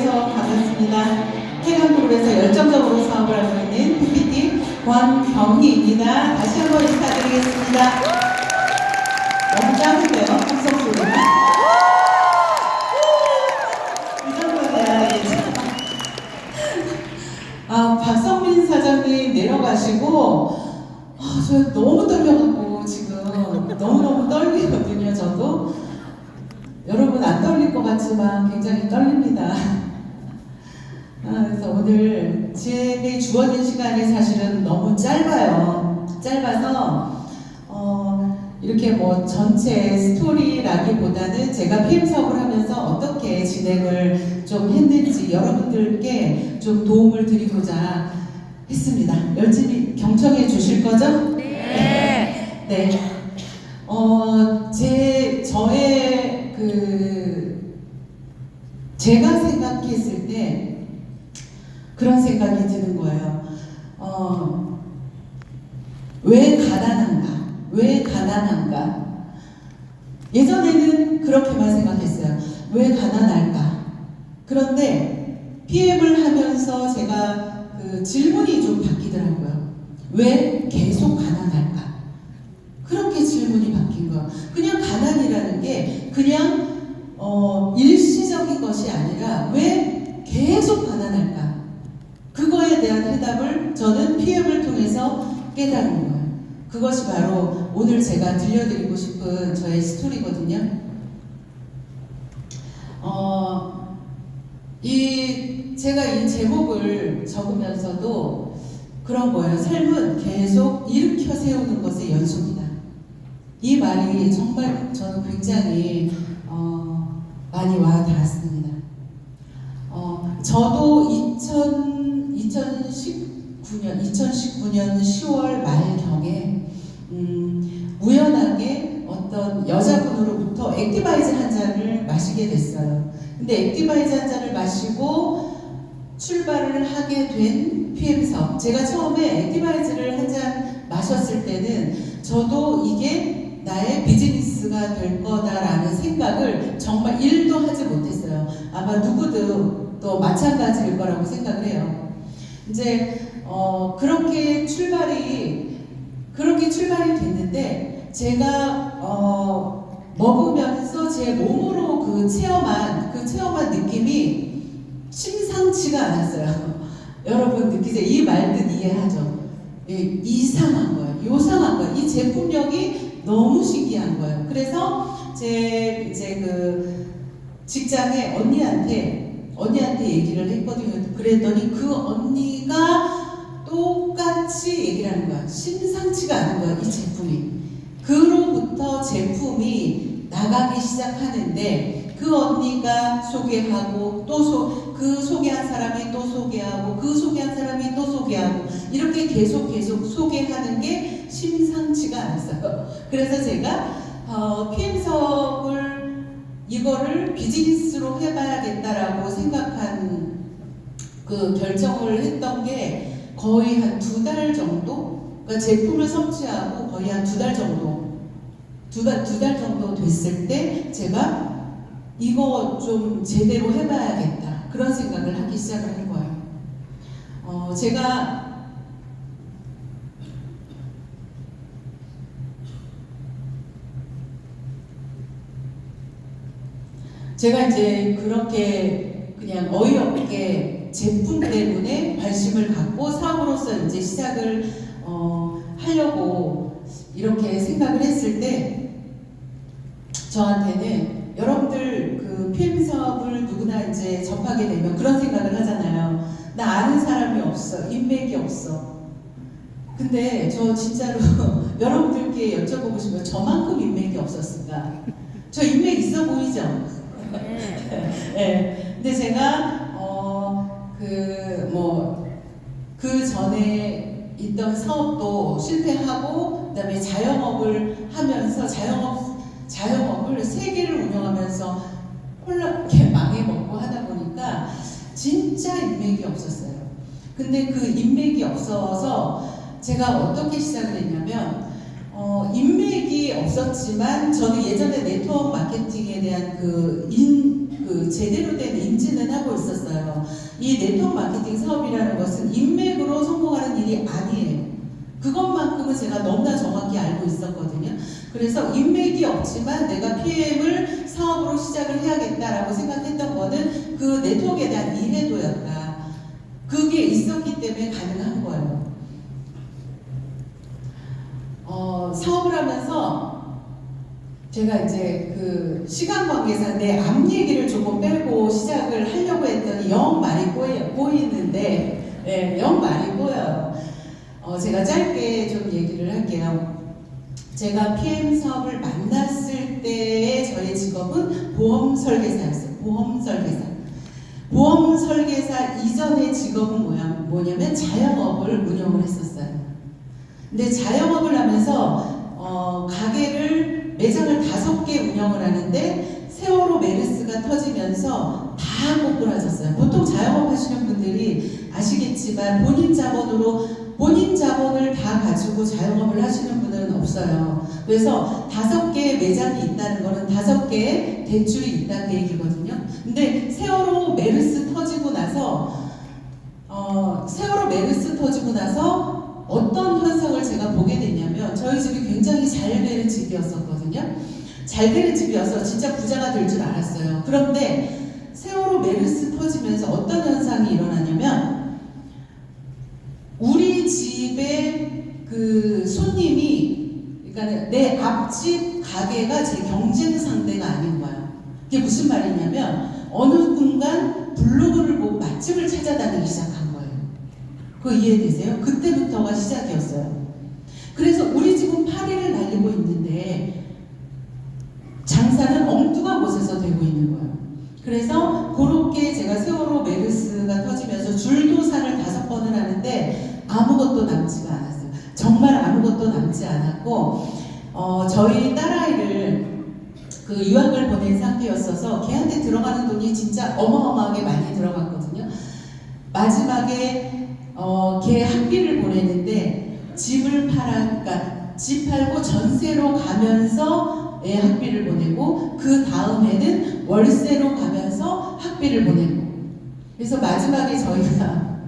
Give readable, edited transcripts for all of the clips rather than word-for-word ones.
만나서 반갑습니다. 해강그룹에서 열정적으로 사업을 하고 있는 PPT 권경희입니다. 다시 한번 인사드리겠습니다. 너무 작은데요? 함성 소리가? 이 정도는 해야겠죠. 박성민 사장님 내려가시고 저 너무 떨려갖고 지금 너무너무 떨리거든요. 저도 여러분 안 떨릴 것 같지만 굉장히 떨립니다. 그래서 오늘 제게 주어진 시간이 사실은 너무 짧아서 이렇게 뭐 전체 스토리라기보다는 제가 PM 사업을 하면서 어떻게 진행을 좀 했는지 여러분들께 좀 도움을 드리고자 했습니다. 열심히 경청해 주실 거죠? 네. 네. 저의 제가 생각했을 때 그런 생각이 드는 거예요. 왜 가난한가? 왜 가난한가? 예전에는 그렇게만 생각했어요. 왜 가난할까? 그런데 PM을 하면서 제가 질문이 좀 바뀌더라고요. 왜 계속 가난할까? 그렇게 질문이 바뀐 거예요. 그냥 가난이라는 게 그냥 일시적인 것이 아니라 왜 계속 가난할까? 그거에 대한 해답을 저는 PM을 통해서 깨달은 거예요. 그것이 바로 오늘 제가 들려드리고 싶은 저의 스토리거든요. 제가 이 제목을 적으면서도 그런 거예요. 삶은 계속 일으켜 세우는 것의 연속이다. 이 말이 정말 저는 굉장히 많이 와 닿았습니다. 저도 2019년 10월 말경에 우연하게 어떤 여자분으로부터 액티바이즈 한 잔을 마시게 됐어요. 근데 액티바이즈 한 잔을 마시고 출발을 하게 된 PM 사업. 제가 처음에 액티바이즈를 한 잔 마셨을 때는 저도 이게 나의 비즈니스가 될 거다라는 생각을 정말 1도 하지 못했어요. 아마 누구도 또 마찬가지일 거라고 생각을 해요. 이제 그렇게 출발이 됐는데 제가 먹으면서 제 몸으로 체험한 느낌이 심상치가 않았어요. 여러분 느끼세요? 이 말든 이해하죠? 이상한 거예요. 요상한 거예요. 이 제품력이 너무 신기한 거예요. 그래서 제 직장의 언니한테 얘기를 했거든요. 그랬더니 그 언니가 똑같이 얘기를 하는 거야. 심상치가 않은 거야, 이 제품이. 그로부터 제품이 나가기 시작하는데 그 언니가 소개하고 그 소개한 사람이 또 소개하고 그 소개한 사람이 또 소개하고 이렇게 계속 소개하는 게 심상치가 않았어요. 그래서 제가 PM 사업을 이거를 비즈니스로 해봐야겠다라고 생각한 결정을 했던 게 거의 한 2달 정도? 그러니까 제품을 섭취하고 거의 한 2달 정도, 두 달 정도 됐을 때 제가 이거 좀 제대로 해봐야겠다. 그런 생각을 하기 시작을 한 거예요. 제가 이제 그렇게 그냥 어이없게 제품 때문에 관심을 갖고 사업으로서 이제 시작을 하려고 이렇게 생각을 했을 때 저한테는 여러분들 PM 사업을 누구나 이제 접하게 되면 그런 생각을 하잖아요. 나 아는 사람이 없어. 인맥이 없어. 근데 저 진짜로 여러분들께 여쭤보고 싶어요. 저만큼 인맥이 없었을까? 저 인맥 있어 보이죠? 네. 근데 제가 그 전에 있던 사업도 실패하고 그다음에 자영업을 하면서 자영업을 3개를 운영하면서 홀라게 망해먹고 하다 보니까 진짜 인맥이 없었어요. 근데 그 인맥이 없어서 제가 어떻게 시작을 했냐면 인맥이 없었지만 저는 예전에 네트워크 마케팅에 대한 제대로 된 인지는 하고 있었어요. 이 네트워크 마케팅 사업이라는 것은 인맥으로 성공하는 일이 아니에요. 그것만큼은 제가 너무나 정확히 알고 있었거든요. 그래서 인맥이 없지만 내가 PM을 사업으로 시작을 해야겠다라고 생각했던 거는 그 네트워크에 대한 이해도였다. 그게 있었기 때문에 가능한 거예요. 사업을 하면서 제가 이제 그 시간 관계상 내 앞 얘기를 조금 빼고 시작을 하려고 했더니 영 말이 꼬이는데, 네, 영 말이 꼬여요. 제가 짧게 좀 얘기를 할게요. 제가 PM 사업을 만났을 때의 저의 직업은 보험 설계사였어요. 보험 설계사. 보험 설계사 이전의 직업은 뭐냐면 자영업을 운영을 했었어요. 근데 자영업을 하면서 가게를 매장을 5개 운영을 하는데 세월호 메르스가 터지면서 다 꼬꾸라졌어요. 보통 자영업 하시는 분들이 아시겠지만 본인 자본을 다 가지고 자영업을 하시는 분들은 없어요. 그래서 5개의 매장이 있다는 거는 5개의 대출이 있다는 얘기거든요. 근데 세월호 메르스 터지고 나서 어떤 현상을 제가 보게 됐냐면 저희 집이 굉장히 잘 되는 집이었었거든요. 잘 되는 집이어서 진짜 부자가 될 줄 알았어요. 그런데 세월호 메르스 터지면서 어떤 현상이 일어나냐면 우리 집의 그 손님이, 그러니까 내 앞집 가게가 제 경쟁 상대가 아닌 거야. 이게 무슨 말이냐면 어느 순간 블로그를 보고 맛집을 찾아다니기 시작한 거예요. 그거 이해되세요? 그때부터가 시작이었어요. 그래서 우리 집은 파리를 날리고 있는데 장사는 엉뚱한 곳에서 되고 있는 거예요. 그래서 그렇게 제가 세월호 메르스가 터지면서 줄도산을 5번을 하는데 아무것도 남지가 않았어요. 정말 아무것도 남지 않았고 저희 딸아이를 그 유학을 보낸 상태였어서 걔한테 들어가는 돈이 진짜 어마어마하게 많이 들어갔거든요. 마지막에 걔 학비를 보내는데 집을 그러니까 집 팔고 전세로 가면서 애 학비를 보내고 그 다음에는 월세로 가면서 학비를 보내고, 그래서 마지막에 저희가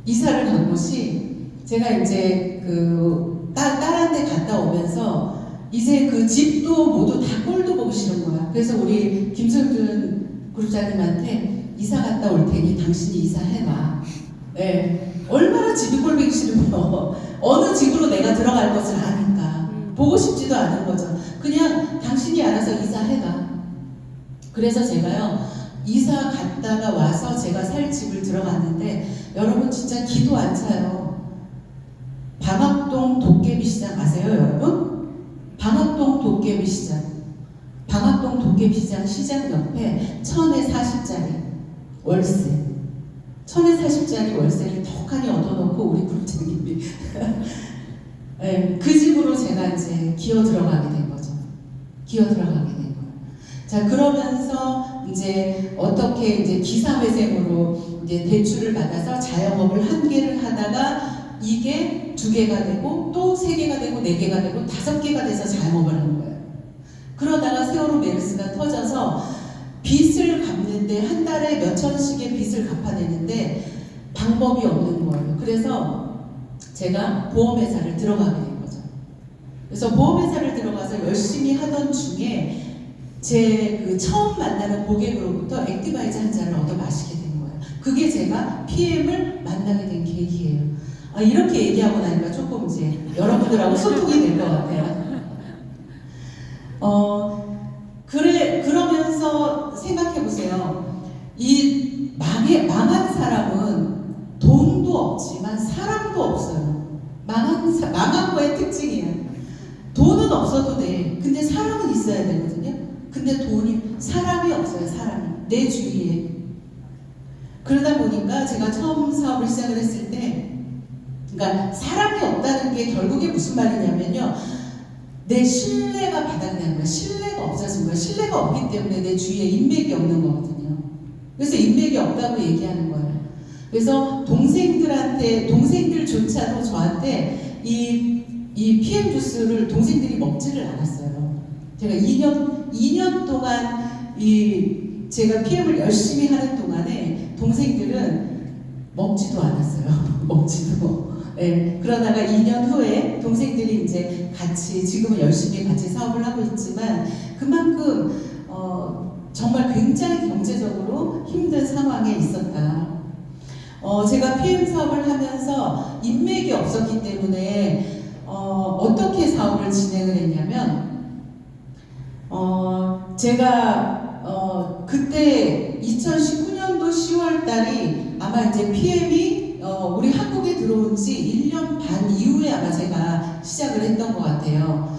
이사를 간 곳이 제가 이제 그 딸한테 갔다 오면서 이제 그 집도 모두 다 꼴도 보기 싫은 거야. 그래서 우리 김성준 그룹장님한테 이사 갔다 올 테니 당신이 이사해봐. 네. 얼마나 집이 꼴보기 싫으면 어느 집으로 내가 들어갈 것을 아니까 보고 싶지도 않은 거죠. 그냥 당신이 알아서 이사해가. 그래서 제가요 이사 갔다가 와서 제가 살 집을 들어갔는데 여러분 진짜 기도 안 차요. 방학동 도깨비시장 아세요 여러분? 방학동 도깨비시장. 방학동 도깨비시장 시장 옆에 1040짜리 월세. 1040짜리 월세를 턱하니 얻어놓고 우리 그룹장님이 네, 그 집으로 제가 이제 기어 들어가게 된 거죠. 기어 들어가게 된 거예요. 자, 그러면서 이제 어떻게 이제 기사회생으로 이제 대출을 받아서 자영업을 1개를 하다가 이게 2개가 되고 또 3개가 되고 4개가 되고 5개가 돼서 자영업을 한 거예요. 그러다가 세월호 메르스가 터져서 빚을 갚는데 한 달에 몇천 원씩의 빚을 갚아내는데 방법이 없는 거예요. 그래서 제가 보험회사를 들어가게 된 거죠. 그래서 보험회사를 들어가서 열심히 하던 중에 제 그 처음 만나는 고객으로부터 액티바이저 한 잔을 얻어 마시게 된 거예요. 그게 제가 PM을 만나게 된 계기예요. 이렇게 얘기하고 나니까 조금 이제 여러분들하고 소통이 될 것 같아요. 그러면서 생각해보세요. 이 망한 사람은 돈도 없지만 사람도 없어요. 망한 거의 특징이에요. 돈은 없어도 돼. 근데 사람은 있어야 되거든요. 근데 사람이 없어요. 사람이. 내 주위에. 그러다 보니까 제가 처음 사업을 시작을 했을 때, 그러니까 사람이 없다는 게 결국에 무슨 말이냐면요. 내 신뢰가 바닥난 거야. 신뢰가 없어진 거야. 신뢰가 없기 때문에 내 주위에 인맥이 없는 거거든요. 그래서 인맥이 없다고 얘기하는 거예요. 그래서 동생들조차도 저한테 이 PM 주스를 동생들이 먹지를 않았어요. 제가 2년 동안 제가 PM을 열심히 하는 동안에 동생들은 먹지도 않았어요. 먹지도. 네, 그러다가 2년 후에 동생들이 이제 같이 지금은 열심히 같이 사업을 하고 있지만 그만큼 정말 굉장히 경제적으로 힘든 상황에 있었다. 제가 PM 사업을 하면서 인맥이 없었기 때문에 어떻게 사업을 진행을 했냐면 제가 그때 2019년도 10월 달이 아마 이제 PM이 우리 한국에 들어온 지 1년 반 이후에 아마 제가 시작을 했던 것 같아요.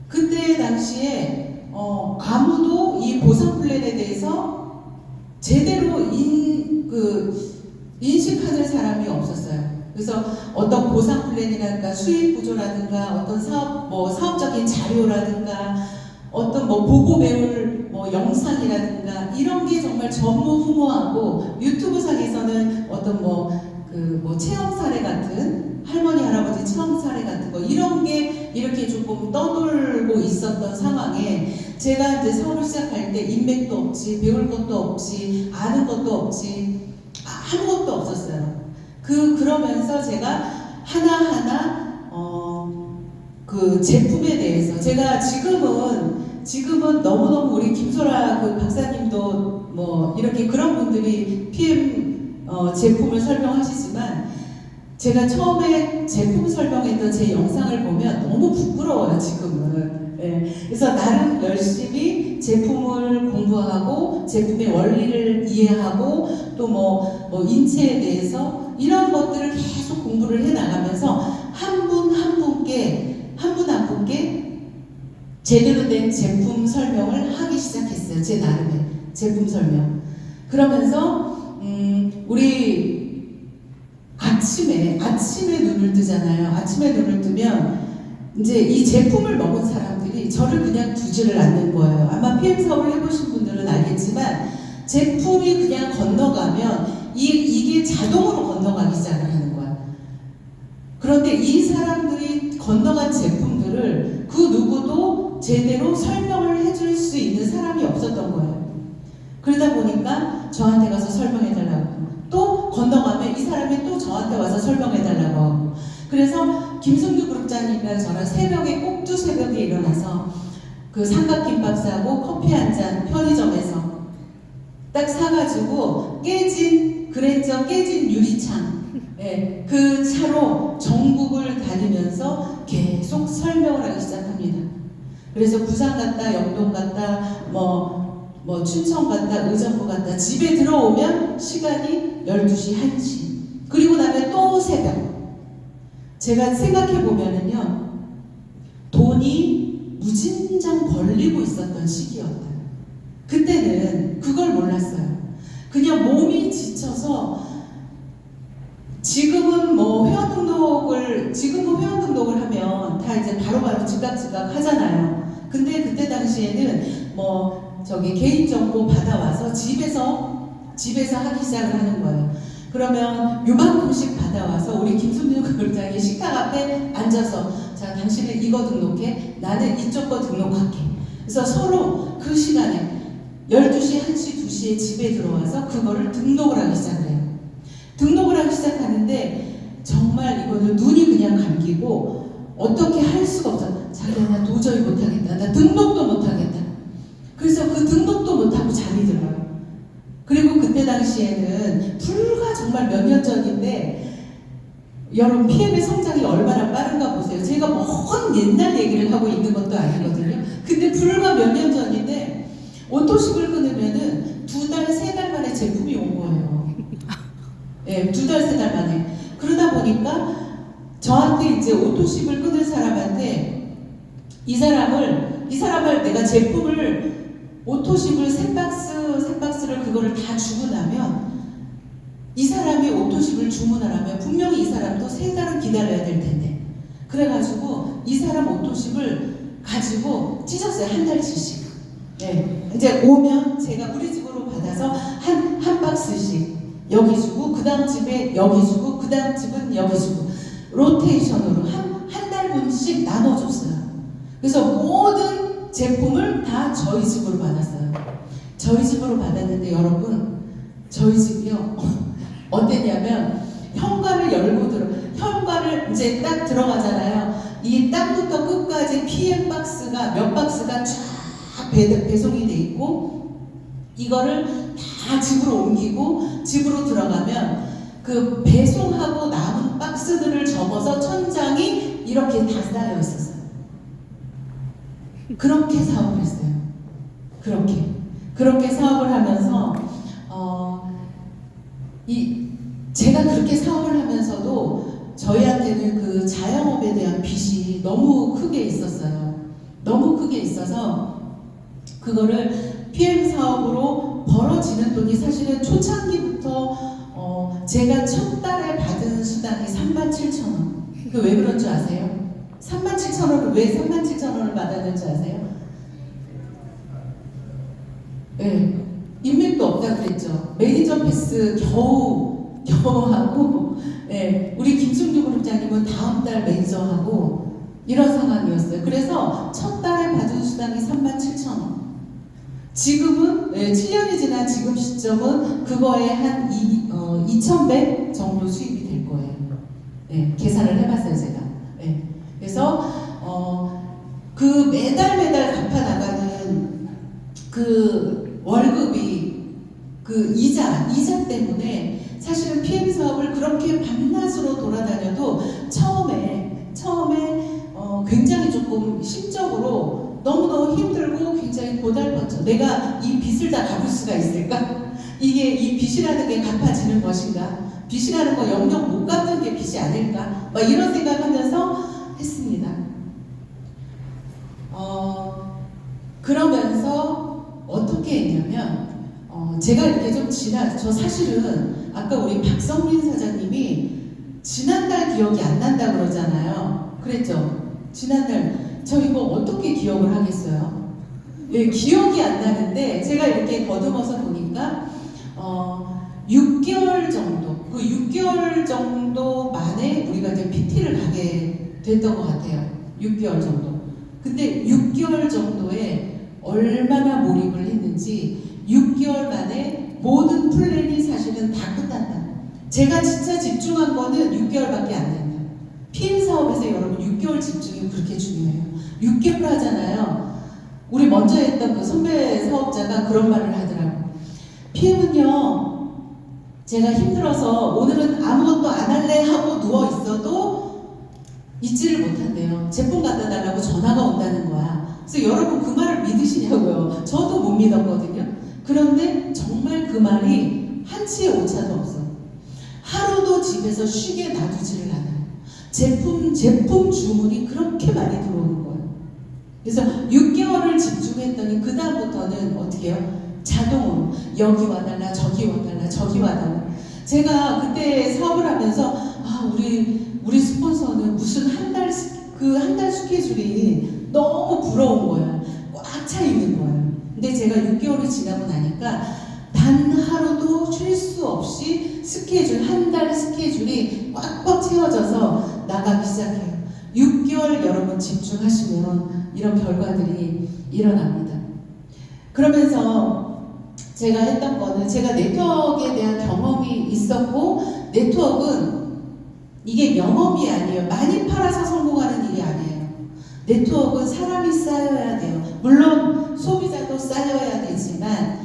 그때 당시에 아무도 이 보상 플랜에 대해서 제대로 인식하는 사람이 없었어요. 그래서 어떤 보상 플랜이라든가 수익 구조라든가 어떤 사업적인 자료라든가 어떤 보고 배울 영상이라든가 이런 게 정말 전무후무하고 유튜브 상에서는 어떤 체험 사례 같은 할머니 할아버지 체험 사례 같은 거 이런 게 이렇게 조금 떠돌고 있었던 상황에 제가 이제 사업을 시작할 때 인맥도 없지 배울 것도 없지 아는 것도 없지 아무것도 없었어요. 그러면서 제가 하나하나 그 제품에 대해서 제가 지금은 너무너무 우리 김소라 그 박사님도 이렇게 그런 분들이 PM 제품을 설명하시지만 제가 처음에 제품 설명했던 제 영상을 보면 너무 부끄러워요 지금은. 네. 그래서 나름 열심히 제품을 공부하고 제품의 원리를 이해하고 또 인체에 대해서 이런 것들을 계속 공부를 해 나가면서 한 분 한 분께 제대로 된 제품 설명을 하기 시작했어요. 제 나름의 제품 설명. 그러면서 우리 아침에 눈을 뜨잖아요. 아침에 눈을 뜨면 이제 이 제품을 먹은 사람들이 저를 그냥 두지를 않는 거예요. 아마 PM 사업을 해보신 분들은 알겠지만 제품이 그냥 건너가면 이게 자동으로 건너가기 시작을 하는 거야. 그런데 이 사람들이 건너간 제품들을 그 누구도 제대로 설명을 해줄 수 있는 사람이 없었던 거예요. 그러다 보니까 저한테 가서 설명해달라고 또 건너가면 이 사람이 또 저한테 와서 설명해달라고 하고 그래서 김승규 그룹장님이랑 저랑 새벽에 꼭두 새벽에 일어나서 그 삼각김밥 사고 커피 한 잔 편의점에서 딱 사가지고 그랜저 깨진 유리창 그 차로 전국을 다니면서 계속 설명을 하기 시작합니다. 그래서 부산 갔다 영동 갔다 춘천 갔다 의정부 갔다 집에 들어오면 시간이 12시 1시 그리고 나면 또 새벽. 제가 생각해보면은요 돈이 무진장 벌리고 있었던 시기였어요. 그때는 그걸 몰랐어요. 그냥 몸이 지쳐서 지금은 회원 등록을 하면 다 이제 바로바로 즉각 하잖아요. 근데 그때 당시에는 개인정보 받아와서 집에서 하기 시작을 하는 거예요. 그러면 요만큼씩 받아와서 우리 김승규 그룹장이 식탁 앞에 앉아서 자 당신은 이거 등록해 나는 이쪽 거 등록할게. 그래서 서로 그 시간에 12시, 1시, 2시에 집에 들어와서 그거를 등록을 하기 시작해요. 등록을 하기 시작하는데 정말 이거는 눈이 그냥 감기고 어떻게 할 수가 없어. 자기야 나 도저히 못하겠다. 나 등록도 못하겠다. 그래서 그 등록도 못하고 잠이 들어요. 그리고 그때 당시에는 불과 정말 몇 년 전인데 여러분 PM의 성장이 얼마나 빠른가 보세요. 제가 먼 옛날 얘기를 하고 있는 것도 아니거든요. 근데 불과 몇 년 전인데 오토십을 끊으면은 2달, 3달 만에 제품이 온 거예요. 네, 2달, 3달 만에. 그러다 보니까 저한테 이제 오토십을 끊을 사람한테 이 사람을 내가 제품을 오토십을 세 박스를 그거를 다 주고 나면 이 사람이 오토십을 주문하라면 분명히 이 사람도 3달은 기다려야 될 텐데 그래가지고 이 사람 오토십을 가지고 찢었어요. 한 달치씩. 네, 이제 오면 제가 우리 집으로 받아서 한 박스씩 여기 주고 그 다음 집에 여기 주고 그 다음 집은 여기 주고 로테이션으로 한 달분씩 나눠줬어요. 그래서 모든 제품을 다 저희 집으로 받았어요. 저희 집으로 받았는데 여러분 저희 집이요 어땠냐면 현관을 열고 현관을 이제 딱 들어가잖아요. 이 땅부터 끝까지 PM 박스가 몇 박스가 쫙 배송이 돼 있고 이거를 다 집으로 옮기고 집으로 들어가면 그 배송하고 남은 박스들을 접어서 천장이 이렇게 다 쌓여 있었어요. 그렇게 사업을 했어요. 그렇게 사업을 하면서 제가 그렇게 사업을 하면서도 저희한테는 그 자영업에 대한 빚이 너무 크게 있었어요. 너무 크게 있어서 그거를 PM 사업으로 벌어지는 돈이 사실은 초창기부터 제가 첫 달에 받은 수당이 37,000원. 그 왜 그런 줄 아세요? 37,000원을 왜 37,000원을 받았는지 아세요? 네, 인맥도 없다 그랬죠. 매니저 패스 겨우 하고, 네, 우리 김승주 그룹장님은 다음 달 매니저 하고 이런 상황이었어요. 그래서 첫 달에 받은 수당이 37,000원. 지금은 7년이 지난 지금 시점은 그거에 한 2,100 정도 수입이 될 거예요. 네, 계산을 해봤어요 제가. 네, 그래서 그 매달 갚아 나가는 그 월급이 그 이자 때문에 사실은 PM 사업을 그렇게 밤낮으로 돌아다녀도 처음에 굉장히 조금 심적으로 너무너무 힘들고 굉장히 고달팠죠. 내가 이 빚을 다 갚을 수가 있을까? 이게 이 빚이라는 게 갚아지는 것인가? 빚이라는 거 영영 못 갚는 게 빚이 아닐까? 막 이런 생각하면서 했습니다. 그러면서 어떻게 했냐면 제가 이렇게 좀 저 사실은 아까 우리 박성민 사장님이 지난달 기억이 안 난다 그러잖아요. 그랬죠? 지난달 저 이거 어떻게 기억을 하겠어요? 예, 기억이 안 나는데 제가 이렇게 거듭어서 보니까 6개월 정도, 그 6개월 정도 만에 우리가 이제 PT를 가게 됐던 것 같아요. 6개월 정도. 근데 6개월 정도에 얼마나 몰입을 했는지 6개월 만에 모든 플랜이 사실은 다 끝난다. 제가 진짜 집중한 거는 6개월밖에 안 된다. PM 사업에서 여러분 6개월 집중이 그렇게 중요해요. 6개월 하잖아요. 우리 먼저 했던 그 선배 사업자가 그런 말을 하더라고. PM은요, 제가 힘들어서 오늘은 아무것도 안 할래 하고 누워 있어도 잊지를 못한대요. 제품 갖다 달라고 전화가 온다는 거야. 그래서 여러분 그 말을 믿으시냐고요. 저도 못 믿었거든요. 그런데 정말 그 말이 한치의 오차도 없어. 하루도 집에서 쉬게 놔두지를 않아요. 제품 주문이 그렇게 많이 들어오는 거예요. 그래서 6개월을 집중했더니 그 다음부터는 어떻게 해요? 자동으로 여기 와달라 저기 와달라. 제가 그때 사업을 하면서 우리 스폰서는 무슨 한 달 스케줄이 너무 부러운 거예요. 꽉 차 있는 거예요. 근데 제가 6개월이 지나고 나니까 단 하루도 쉴 수 없이 한 달 스케줄이 꽉꽉 채워져서 나가기 시작해요. 6개월 여러분 집중하시면 이런 결과들이 일어납니다. 그러면서 제가 했던 거는 제가 네트워크에 대한 경험이 있었고, 네트워크는 이게 영업이 아니에요. 많이 팔아서 성공하는 일이 아니에요. 네트워크는 사람이 쌓여야 돼요. 물론 소비자도 쌓여야 되지만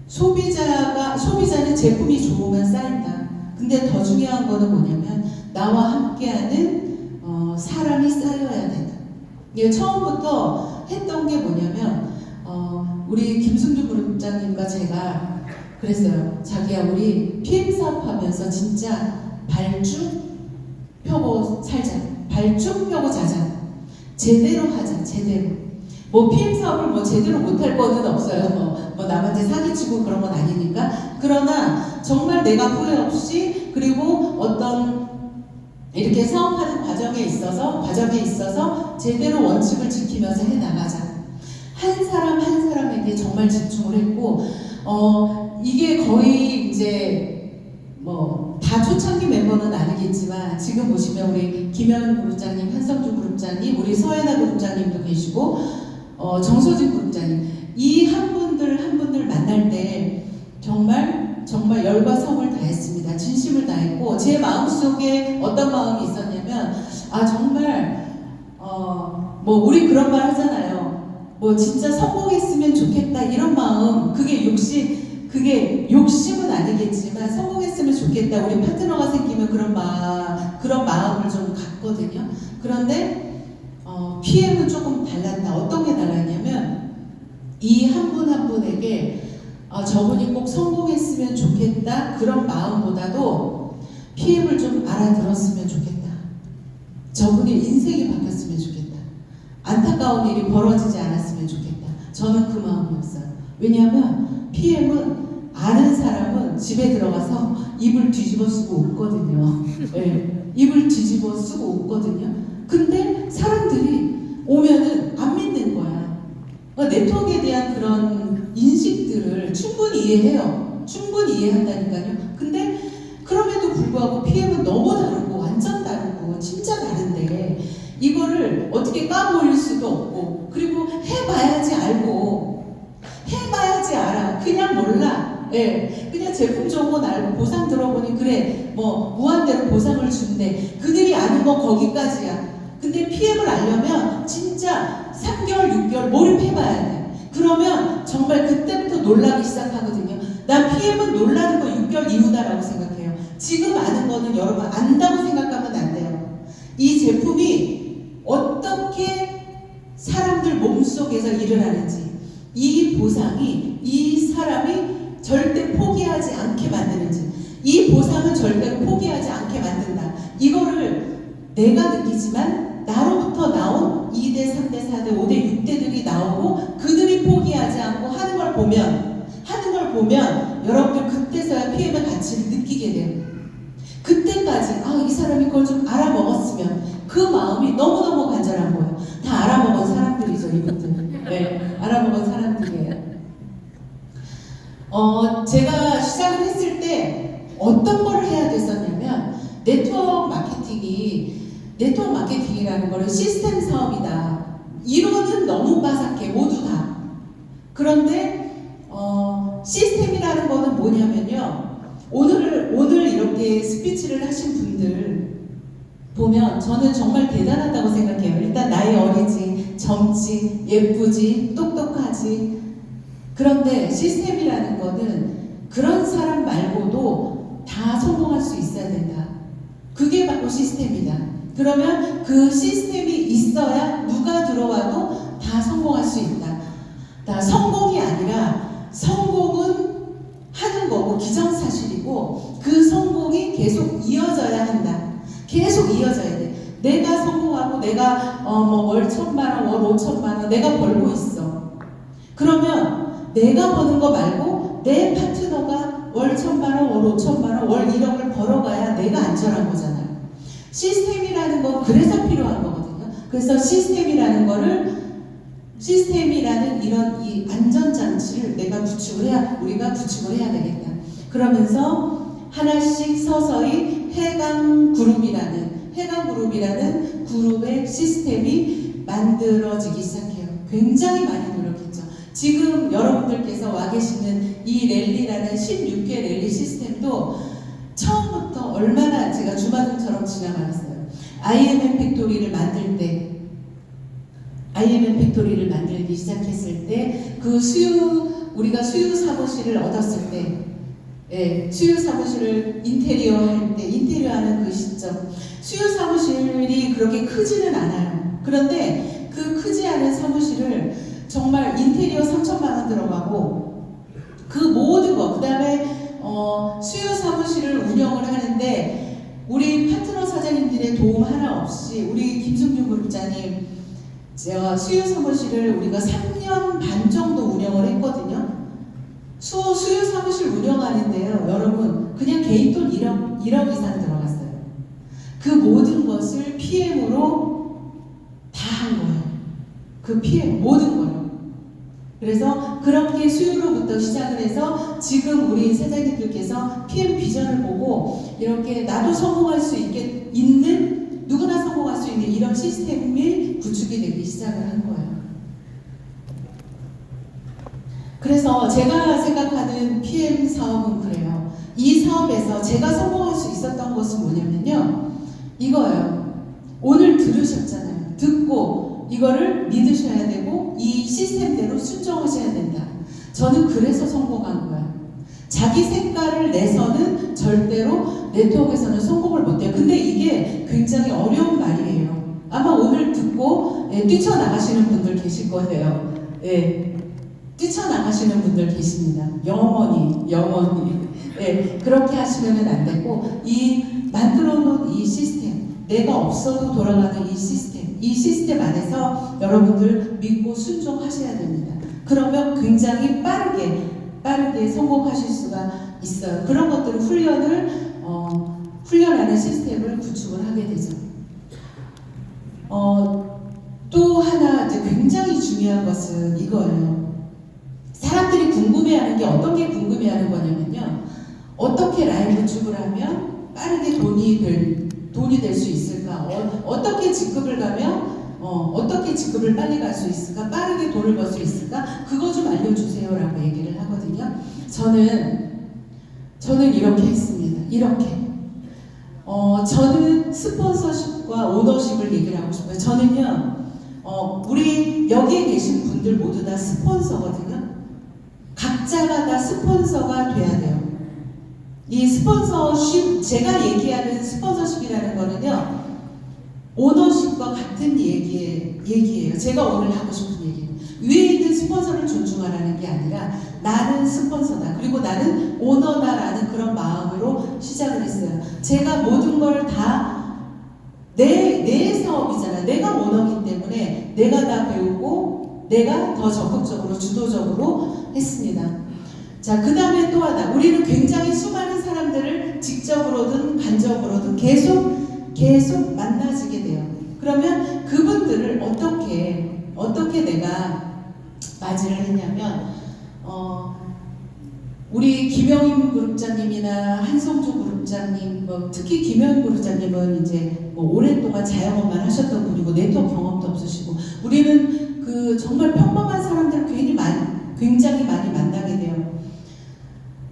소비자는 제품이 좋으면 쌓인다. 근데 더 중요한 거는 뭐냐면 나와 함께하는 사람이 쌓여야 된다. 이게 처음부터 했던 게 뭐냐면 우리 김승주 그룹장님과 제가 그랬어요. 자기야, 우리 PM 사업하면서 진짜 발쭉 펴고 살자. 발쭉 펴고 자자. 제대로 하자. 제대로. 뭐 PM 사업을 제대로 못할 거는 없어요. 뭐 남한테 사기치고 그런 건 아니니까. 그러나 정말 내가 후회 없이, 그리고 어떤 이렇게 사업하는 과정에 있어서 제대로 원칙을 지키면서 해나가자. 한 사람에게 정말 집중을 했고, 이게 거의 이제 다 초창기 멤버는 아니겠지만 지금 보시면 우리 김현 그룹장님, 한성주 그룹장님, 우리 서혜나 그룹장님도 계시고, 정소진 그룹장님, 이 한 분들 만날 때 정말 열과 성을 다해서 다했습니다. 진심을 다했고 제 마음속에 어떤 마음이 있었냐면 정말 뭐 우리 그런 말 하잖아요. 뭐 진짜 성공했으면 좋겠다 이런 마음 그게 욕심은 아니겠지만 성공했으면 좋겠다 우리 파트너가 생기면 그런 마음을 좀 갖거든요. 그런데 PM은 조금 달랐다. 어떤 게 달랐냐면 이 한 분 한 분에게 저분이 꼭 성공했으면 좋겠다 그런 마음보다도 PM을 좀 알아들었으면 좋겠다. 저분의 인생이 바뀌었으면 좋겠다. 안타까운 일이 벌어지지 않았으면 좋겠다. 저는 그 마음이었어요. 왜냐하면 PM은 아는 사람은 집에 들어가서 입을 뒤집어 쓰고 웃거든요. 네, 입을 뒤집어 쓰고 웃거든요. 근데 사람들이 오면은 안 믿는 거야. 네트워크에 대한 그런 인식들을 충분히 이해해요. 충분히 이해한다니까요. 근데 그럼에도 불구하고 PM은 너무 다르고 완전 다르고 진짜 다른데 이거를 어떻게 까보일 수도 없고 그리고 해봐야지 알고 해봐야지 알아. 그냥 몰라. 예, 그냥 제품 좋은 건 알고 보상 들어보니 그래 뭐 무한대로 보상을 준대. 그들이 아는 건 거기까지야. 근데 PM을 알려면 진짜 3개월, 6개월 몰입해봐야 돼. 그러면 정말 그때부터 놀라기 시작하거든요. 난 PM은 놀라는 거 6개월 이후다라고 생각해요. 지금 아는 거는 여러분 안다고 생각하면 안 돼요. 이 제품이 어떻게 사람들 몸속에서 일을 하는지 이 보상이 이 사람이 절대 포기하지 않게 만드는지 이 보상은 절대로 포기하지 않게 만든다. 이거를 내가 느끼지만 나로부터 나온 2대, 3대, 4대, 5대, 6대들이 나오고 그들이 포기하지 않고 하는 걸 보면 여러분들 그때서야 PM의 가치를 느끼게 돼요. 그때까지 이 사람이 그걸 좀 알아먹었으면 그 마음이 너무너무 간절한 거예요. 다 알아먹은 사람들이죠, 이분들은. 네, 알아먹은 사람들이에요. 제가 시작을 했을 때 어떤 걸 해야 됐었냐면 네트워크 마케팅이라는 거는 시스템 사업이다. 이론은 너무 빠삭해, 모두 다. 그런데 시스템이라는 거는 뭐냐면요. 오늘 이렇게 스피치를 하신 분들 보면 저는 정말 대단하다고 생각해요. 일단 나이 어리지, 젊지, 예쁘지, 똑똑하지. 그런데 시스템이라는 거는 그런 사람 말고도 다 성공할 수 있어야 된다. 그게 바로 시스템이다. 그러면 그 시스템이 있어야 누가 들어와도 다 성공할 수 있다. 성공이 아니라 성공은 하는 거고 기정사실이고 그 성공이 계속 이어져야 한다. 계속 이어져야 돼. 내가 성공하고 내가 월 1,000만 원, 월 5,000만 원 내가 벌고 있어. 그러면 내가 버는 거 말고 내 파트너가 월 1,000만 원, 월 5,000만 원, 월 1억을 벌어가야 내가 안전한 거잖아요. 시스템이라는 건 그래서 필요한 거거든요. 그래서 시스템이라는 이런 이 안전장치를 우리가 구축을 해야 되겠다. 그러면서 하나씩 서서히 해강그룹이라는 그룹의 시스템이 만들어지기 시작해요. 굉장히 많이 노력했죠. 지금 여러분들께서 와 계시는 이 랠리라는 16개 랠리 시스템도 처음부터 얼마나 제가 주마등처럼 지나가겠어요. IMM 팩토리를 만들기 시작했을 때 우리가 수유 사무실을 얻었을 때 수유 사무실을 인테리어 하는 그 시점 수유 사무실이 그렇게 크지는 않아요. 그런데 그 크지 않은 사무실을 정말 인테리어 3,000만 원 들어가고 그 모든 거 그 다음에 수유 사무실을 운영을 하는데 우리 파트너 사장님들의 도움 하나 없이 우리 김승준 그룹장님 수유 사무실을 우리가 3년 반 정도 운영을 했거든요. 수유 사무실 운영하는데요, 여러분 그냥 개인 돈 1억 이상 들어갔어요. 그 모든 것을 PM으로 다 한 거예요. 그 PM 모든 거요. 그래서 그렇게 수유로부터 시작을 해서 지금 우리 사장님들께서 PM 비전을 보고 이렇게 나도 성공할 수 있는 누구나 성공할 수 있는 이런 시스템이 구축이 되기 시작을 한 거예요. 그래서 제가 생각하는 PM 사업은 그래요. 이 사업에서 제가 성공할 수 있었던 것은 뭐냐면요. 이거예요. 오늘 들으셨잖아요. 듣고 이거를 믿으셔야 되고 이 시스템대로 순종하셔야 된다. 저는 그래서 성공한 거예요. 자기 색깔을 내서는 절대로 네트워크에서는 성공을 못해요. 근데 이게 굉장히 어려운 말이에요. 아마 오늘 듣고 뛰쳐나가시는 분들 계실 거예요. 뛰쳐나가시는 분들 계십니다. 영원히. 그렇게 하시면 안 되고 이 만들어 놓은 이 시스템, 내가 없어도 돌아가는 이 시스템 안에서 여러분들 믿고 순종하셔야 됩니다. 그러면 굉장히 빠르게 성공하실 수가 있어요. 그런 것들을 훈련하는 시스템을 구축을 하게 되죠. 또 하나 이제 굉장히 중요한 것은 이거예요. 사람들이 궁금해하는 게 어떤 게 궁금해하는 거냐면요. 어떻게 라이브 축을 하면 빠르게 돈이 될 수 있을까? 어떻게 직급을 가면 어떻게 직급을 빨리 갈 수 있을까? 빠르게 돈을 벌 수 있을까? 그거 좀 알려주세요 라고 얘기를 하거든요. 저는 이렇게 했습니다. 저는 스폰서십과 오너십을 얘기를 하고 싶어요. 저는요, 우리 여기에 계신 분들 모두 다 스폰서거든요. 각자가 다 스폰서가 돼야 돼요. 이 스폰서십, 제가 얘기하는 스폰서십이라는 거는요, 오너십과 같은 얘기예요. 제가 오늘 하고 싶은 얘기예요. 위에 있는 스폰서를 존중하라는 게 아니라 나는 스폰서다. 그리고 나는 오너다라는 그런 마음으로 시작을 했어요. 제가 모든 걸 다 내 사업이잖아. 내가 오너이기 때문에 내가 다 배우고 내가 더 적극적으로 주도적으로 했습니다. 자, 그 다음에 또 하나. 우리는 굉장히 수많은 사람들을 직접으로든 간접으로든 계속 만나지게 돼요. 그러면 그분들을 어떻게 내가 맞이를 했냐면, 우리 김영임 그룹장님이나 한성주 그룹장님, 특히 김영임 그룹장님은 이제 오랫동안 자영업만 하셨던 분이고 네트워크 경험도 없으시고, 우리는 그 정말 평범한 사람들을 굉장히 많이 만나게 돼요.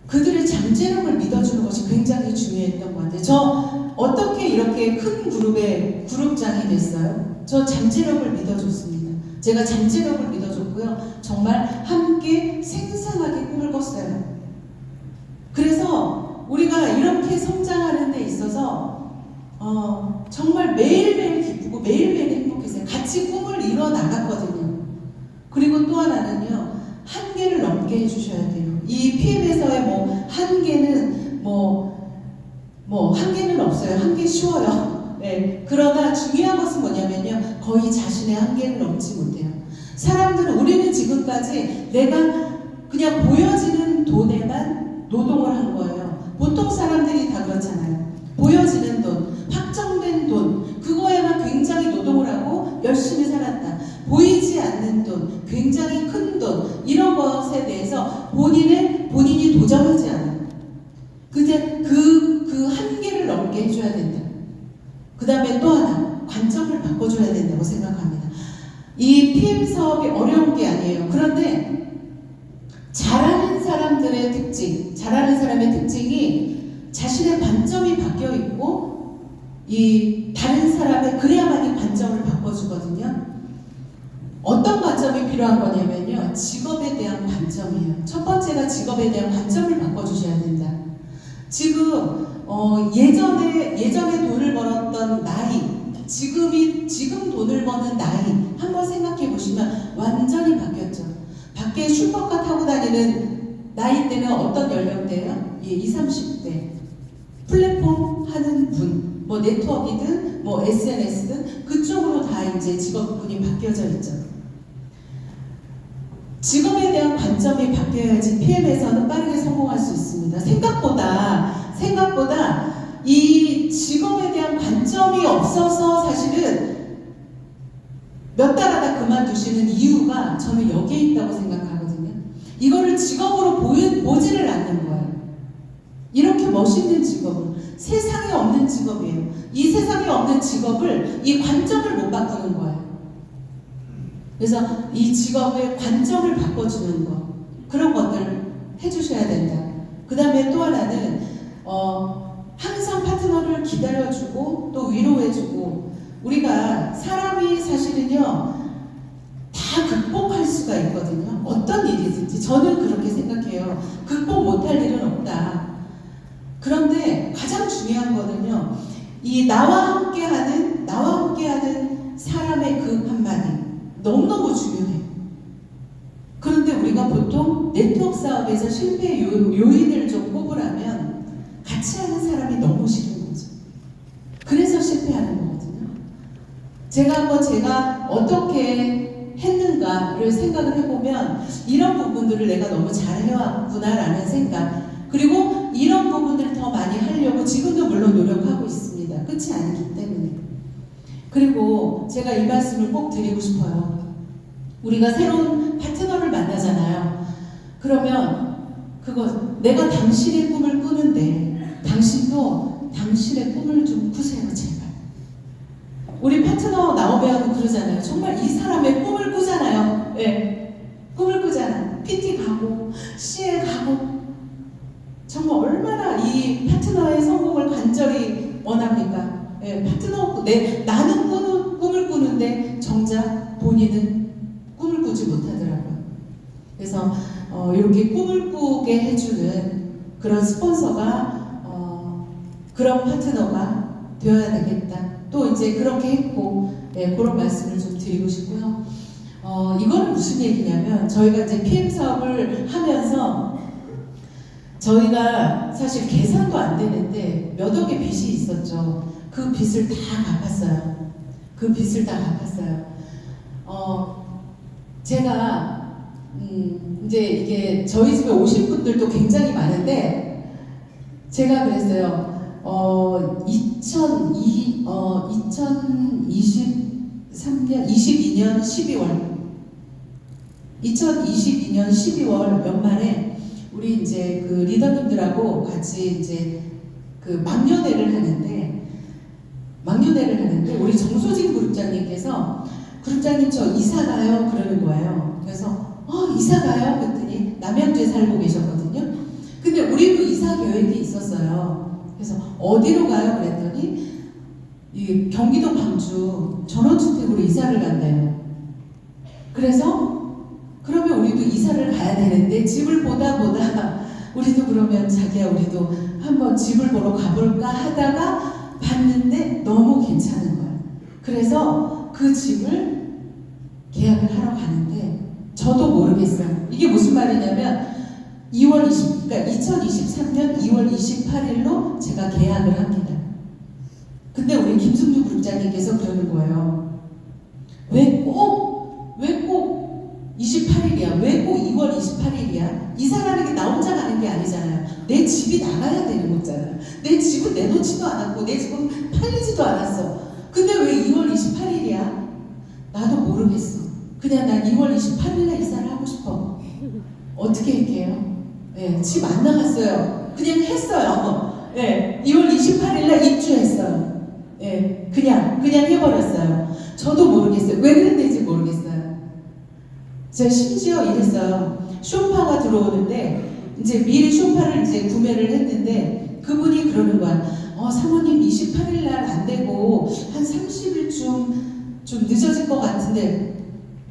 그들의 잠재력을 믿어주는 것이 굉장히 중요했던 것 같아요. 저 어떻게 이렇게 큰 그룹의 그룹장이 됐어요? 저 잠재력을 믿어줬습니다. 제가 잠재력을 믿어줬고요. 정말 함께 생생하게 꿈을 꿨어요. 그래서 우리가 이렇게 성장하는 데 있어서 정말 매일매일 기쁘고 매일매일 행복했어요. 같이 꿈을 이뤄 나갔거든요. 그리고 또 하나는요. 한계를 넘게 해주셔야 돼요. 이 PM에서의 한계는 한계는 없어요. 한계 쉬워요. 네. 그러나 중요한 것은 뭐냐면요. 거의 자신의 한계를 넘지 못해요. 우리는 지금까지 내가 그냥 보여지는 돈에만 노동을 한 거예요. 보통 사람들이 다 그렇잖아요. 보여지는 돈, 확정된 돈, 그거에만 굉장히 노동을 하고 열심히 살았다. 보이지 않는 돈, 굉장히 큰 돈, 이런 것에 대해서 본인이 도전하지 않아요. 그 한계를 넘게 해줘야 된다. 그 다음에 또 하나, 관점을 바꿔줘야 된다고 생각합니다. 이 PM 사업이 어려운 게 아니에요. 그런데 잘하는 사람의 특징이 자신의 관점이 바뀌어 있고 이 다른 사람의 그래야만이 관점을 바꿔주거든요. 어떤 관점이 필요한 거냐면요. 직업에 대한 관점이에요. 첫 번째가 직업에 대한 관점을 바꿔주셔야 된다. 지금 예전에 돈을 벌었던 나이, 지금 돈을 버는 나이 한번 생각해 보시면 완전히 바뀌었죠. 밖에 슈퍼카 타고 다니는 나이 때는 어떤 연령대예요? 20, 30대. 플랫폼 하는 분, 네트워크이든 SNS든 그쪽으로 다 이제 직업군이 바뀌어져 있죠. 직업에 대한 관점이 바뀌어야지 PM에서는 빠르게 성공할 수 있습니다. 생각보다 이 직업에 대한 관점이 없어서 사실은 몇 달 하다 그만두시는 이유가 저는 여기에 있다고 생각하거든요. 이거를 직업으로 보지를 않는 거예요. 이렇게 멋있는 직업을, 세상에 없는 직업이에요. 이 세상에 없는 직업을, 이 관점을 못 바꾸는 거예요. 그래서 이 직업의 관점을 바꿔주는 거, 그런 것들을 해주셔야 된다. 그 다음에 또 하나는 항상 파트너를 기다려주고 또 위로해주고 우리가 사람이 사실은요 다 극복할 수가 있거든요. 어떤 일이든지 저는 그렇게 생각해요. 극복 못할 일은 없다. 그런데 가장 중요한 거는요. 이 나와 함께하는 사람의 그 한마디 너무너무 중요해요. 그런데 우리가 보통 네트워크 사업에서 실패 요인을 좀 꼽으라면 같이 하는 사람이 너무 싫은 거죠. 그래서 실패하는 거거든요. 제가 어떻게 했는가를 생각을 해보면 이런 부분들을 내가 너무 잘 해왔구나라는 생각, 그리고 이런 부분들을 더 많이 하려고 지금도 물론 노력하고 있습니다. 끝이 아니기 때문에. 그리고 제가 이 말씀을 꼭 드리고 싶어요. 우리가 새로운 파트너를 만나잖아요. 그러면 내가 당신의 꿈을 꾸는데 당신도 당신의 꿈을 좀 꾸세요, 제발. 우리 파트너 나오면 그러잖아요. 정말 이 사람의 꿈을 꾸잖아요. 네, 꿈을 꾸잖아. PT 가고 CL 가고 정말 얼마나 이 파트너의 성공을 간절히 원합니까? 네, 나는 꿈을 꾸는데 정작 본인은 꿈을 꾸지 못하더라고요. 그래서 이렇게 꿈을 꾸게 해주는 그런 스폰서가 그런 파트너가 되어야 되겠다. 또 이제 그렇게 했고 그런 말씀을 좀 드리고 싶고요. 이거는 무슨 얘기냐면 저희가 이제 PM 사업을 하면서 저희가 사실 계산도 안 되는데 몇 억의 빚이 있었죠. 그 빚을 다 갚았어요. 제가 이제 이게 저희 집에 오신 분들도 굉장히 많은데 제가 그랬어요. 2022년 12월 연말에 우리 이제 그 리더님들하고 같이 이제 그 막년회를 하는데 우리 정소진 그룹장님께서 그룹장님 저 이사 가요 그러는 거예요. 그래서 이사 가요? 그랬더니 남양주에 살고 계셨거든요. 근데 우리도 이사 계획이 있었어요. 그래서 어디로 가요? 그랬더니 이 경기도 광주 전원주택으로 이사를 간대요. 그래서 그러면 우리도 이사를 가야 되는데 집을 보다 우리도 그러면 자기야 우리도 한번 집을 보러 가볼까 하다가 봤는데 너무 괜찮은 거야. 그래서 그 집을 계약을 하러 가는데 저도 모르겠어요. 이게 무슨 말이냐면 2023년 2월 28일로 제가 계약을 합니다. 근데 우리 김승주 그룹장님께서 그러는 거예요. 왜 꼭 28일이야? 왜 꼭 2월 28일이야? 이사라는 게 나 혼자 가는 게 아니잖아요. 내 집이 나가야 되는 거잖아요. 내 집은 내놓지도 않았고 내 집은 팔리지도 않았어. 근데 왜 2월 28일이야? 나도 모르겠어. 그냥 난 2월 28일에 이사를 하고 싶어. 어떻게 할게요? 네, 집 안 나갔어요. 그냥 했어요. 네, 2월 28일에 입주했어요. 네, 그냥 해버렸어요. 저도 모르겠어요. 왜 그랬는지 모르겠어요. 제가 심지어 이랬어요. 쇼파가 들어오는데 이제 미리 쇼파를 이제 구매를 했는데 그분이 그러는 거야. 사모님 28일 날 안 되고 한 30일쯤 좀 늦어질 것 같은데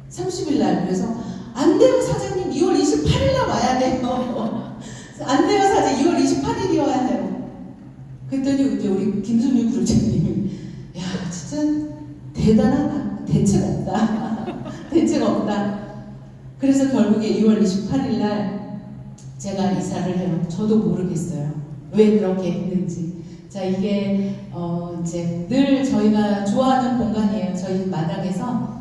30일 날. 그래서 안 돼요 사장님, 2월 28일 날 와야 돼요. 안 돼요 사장님, 2월 28일이어야 돼요. 그랬더니 이제 우리 김순유 그룹장님이 야 진짜 대단하다. 대책 없다. 그래서 결국에 2월 28일 날 제가 이사를 해요. 저도 모르겠어요. 왜 그렇게 했는지. 자, 이게 이제 늘 저희가 좋아하는 공간이에요. 저희 마당에서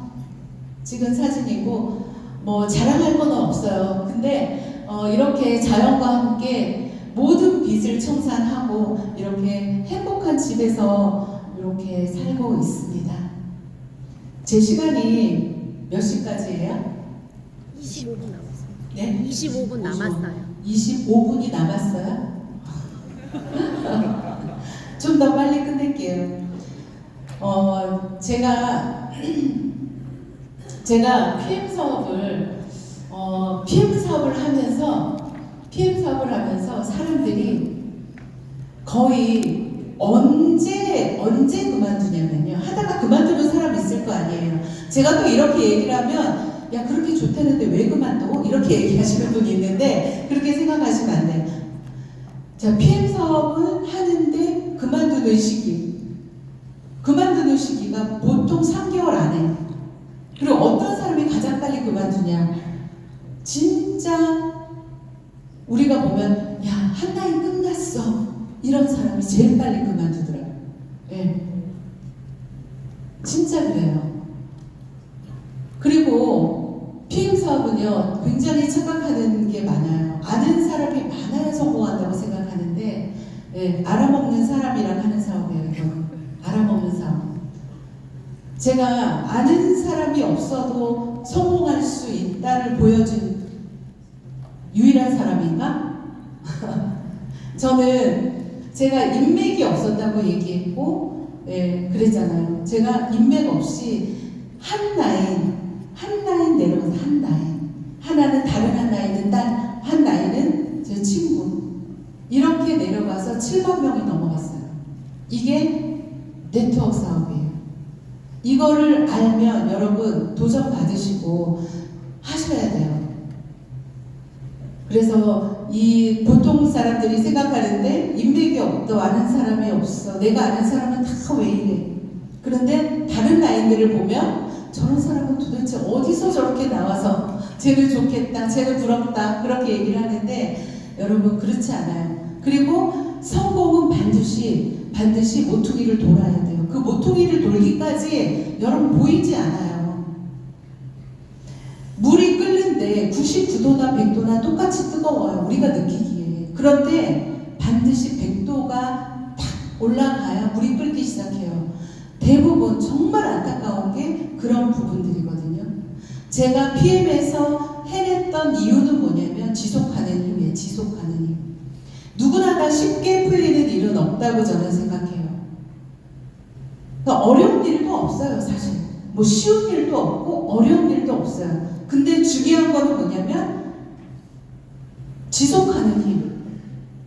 찍은 사진이고 뭐 자랑할 건 없어요. 근데 이렇게 자연과 함께 모든 빚을 청산하고 이렇게 행복한 집에서 이렇게 살고 있습니다. 제 시간이 몇 시까지예요? 25분 남았어요. 네? 25분 남았어요. 25분이 남았어요? 좀 더 빨리 끝낼게요. 제가 PM 사업을 하면서 사람들이 거의 언제 그만두냐면요. 하다가 그만두는 사람 있을 거 아니에요. 제가 또 이렇게 얘기를 하면 야 그렇게 좋다는데 왜 그만둬? 이렇게 얘기하시는 분이 있는데 그렇게 생각하시면 안 돼요. 자, PM 사업은 하는데 그만두는 시기가 보통 3개월 안에. 그리고 어떤 사람이 가장 빨리 그만두냐? 진짜 우리가 보면 야, 한 라인 끝났어. 이런 사람이 제일 빨리 그만두더라고요. 예. 진짜 그래요. 그리고 PM 사업은요, 굉장히 착각하는 게 많아요. 아는 사람이 많아야 성공한다고 생각하는데, 예, 알아먹는 사람이랑 하는 사업이에요, 이건. 알아먹는 사업. 제가 아는 사람이 없어도 성공할 수 있다를 보여준 유일한 사람인가? 저는 제가 인맥이 없었다고 얘기했고, 예, 그랬잖아요. 제가 인맥 없이 한 라인 내려가서 한 라인. 하나는 다른 한 라인은 한 라인은 제 친구. 이렇게 내려가서 7만 명이 넘어갔어요. 이게 네트워크 사업이에요. 이거를 알면 여러분 도전 받으시고 하셔야 돼요. 그래서 이 보통 사람들이 생각하는데 인맥이 없어, 아는 사람이 없어, 내가 아는 사람은 다 왜 이래. 그런데 다른 라인들을 보면 저런 사람은 도대체 어디서 저렇게 나와서 쟤는 좋겠다, 쟤는 부럽다 그렇게 얘기를 하는데 여러분 그렇지 않아요. 그리고 성공은 반드시 모퉁이를 돌아야 돼요. 그 모퉁이를 돌기까지 여러분 보이지 않아요. 물이 끓는데 99도나 100도나 똑같이 뜨거워요. 우리가 느끼기에. 그런데 반드시 100도가 탁 올라가야 물이 끓기 시작해요. 대부분 정말 안타까운 게 그런 부분들이거든요. 제가 PM에서 해냈던 이유는 뭐냐면 지속하는 힘이에요. 지속하는 힘. 누구나 다 쉽게 풀리는 일은 없다고 저는 생각해요. 그러니까 어려운 일도 없어요, 사실. 뭐 쉬운 일도 없고 어려운 일도 없어요. 근데 중요한 거는 뭐냐면 지속하는 힘.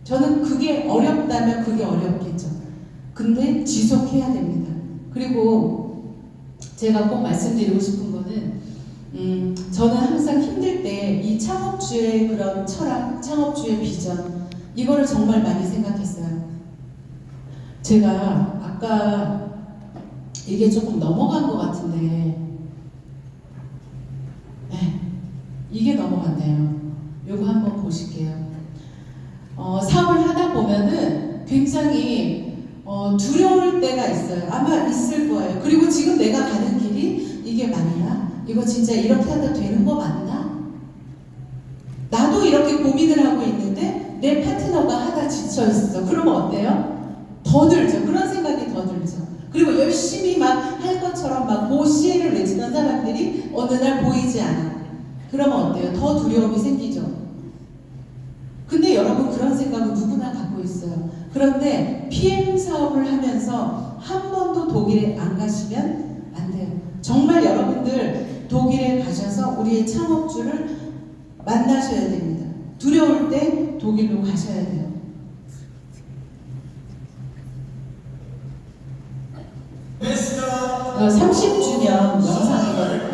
저는 그게 어렵다면 그게 어렵겠죠. 근데 지속해야 됩니다. 그리고 제가 꼭 말씀드리고 싶은 거는 저는 항상 힘들 때 이 창업주의 그런 철학, 창업주의 비전 이거를 정말 많이 생각했어요. 제가 아까 이게 조금 넘어간 것 같은데 네, 이게 넘어갔네요. 요거 한번 보실게요. 사업을 하다 보면은 굉장히 두려울 때가 있어요. 아마 있을 거예요. 그리고 지금 내가 가는 길이 이게 맞나? 이거 진짜 이렇게 하다 되는 거 맞나? 나도 이렇게 고민을 하고 있는데 내 파트너가 하다 지쳐 있어. 그러면 어때요? 더 들죠. 그런 생각이 더 들죠. 그리고 열심히 막 할 것처럼 막 고시를 외치던 사람들이 어느 날 보이지 않아. 그러면 어때요? 더 두려움이 생기죠. 근데 여러분 그런 생각은 누구나 갖고 있어요. 그런데 PM 사업을 하면서 한 번도 독일에 안 가시면 안 돼요. 정말 여러분들 독일에 가셔서 우리의 창업주를 만나셔야 됩니다. 두려울 때 독일로 가셔야 돼요. 30주년 영상이거든요.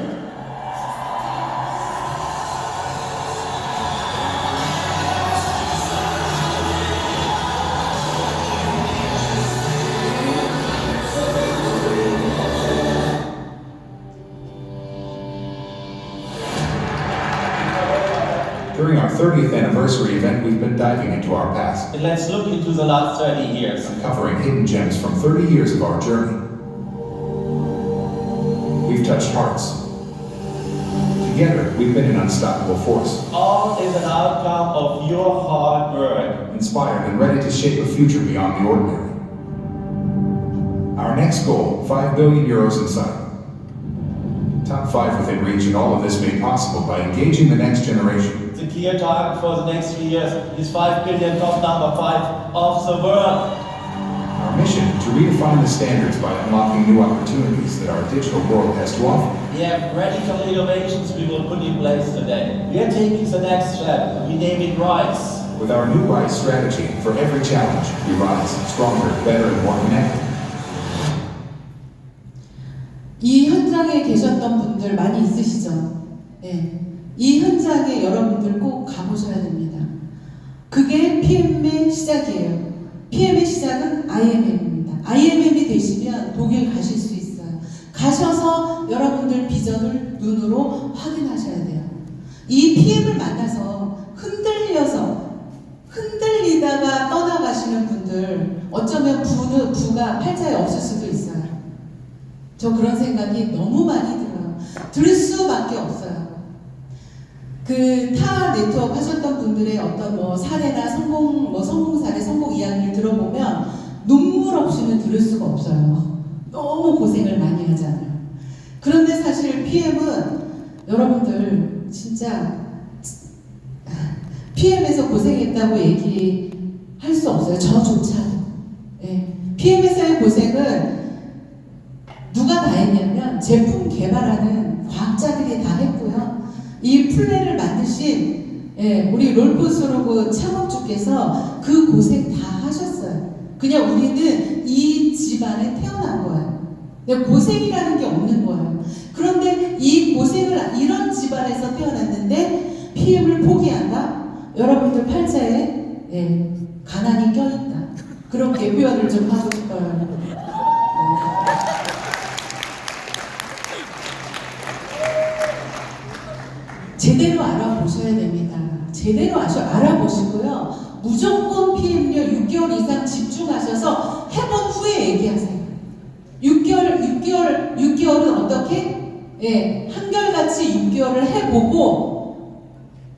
During our 30th anniversary event, we've been diving into our past, And let's look into the last 30 years. uncovering hidden gems from 30 years of our journey. We've touched hearts. Together, we've been an unstoppable force, All is an outcome of your hard work. inspired and ready to shape a future beyond the ordinary. Our next goal, 5 billion euros in sight. Top 5 within reach, and all of this made possible by engaging the next generation. The clear target for the next 3 years is 5 billion, top number 5 of the world. Our mission, to redefine the standards by unlocking new opportunities that our digital world has to offer. We have radical innovations we will put in place today. We are taking the next step. We name it RISE. With our new RISE strategy, for every challenge, we rise stronger, better, and more connected. 이 현장에 계셨던 분들 많이 있으시죠? 예. 이 현장에 여러분들 꼭 가보셔야 됩니다. 그게 PM의 시작이에요. PM의 시작은 IMM입니다. IMM이 되시면 독일 가실 수 있어요. 가셔서 여러분들 비전을 눈으로 확인하셔야 돼요. 이 PM을 만나서 흔들리다가 떠나가시는 분들, 어쩌면 부가 팔자에 없을 수도 있어요. 저 그런 생각이 너무 많이 들어요. 들 수밖에 없어요. 그 타 네트워크 하셨던 분들의 어떤 사례나 성공 사례, 성공 이야기를 들어보면 눈물 없이는 들을 수가 없어요. 너무 고생을 많이 하잖아요. 그런데 사실 PM은 여러분들 진짜 PM에서 고생했다고 얘기할 수 없어요. 저조차도. 네. PM에서의 고생은 누가 다 했냐면 제품 개발하는 과학자들이 다 했고요. 이 플랜을 만드신 우리 롤프스로그 창업주께서 그 고생 다 하셨어요. 그냥 우리는 이 집안에 태어난 거예요. 고생이라는 게 없는 거예요. 그런데 이 고생을 이런 집안에서 태어났는데 PM을 포기한다? 여러분들 팔자에 가난이 껴있다. 그렇게 표현을 좀 하고 싶어요. 제대로 알아보셔야 됩니다. 제대로 알아보시고요. 무조건 PM요 6개월 이상 집중하셔서 해본 후에 얘기하세요. 6개월은 어떻게? 한결같이 6개월을 해보고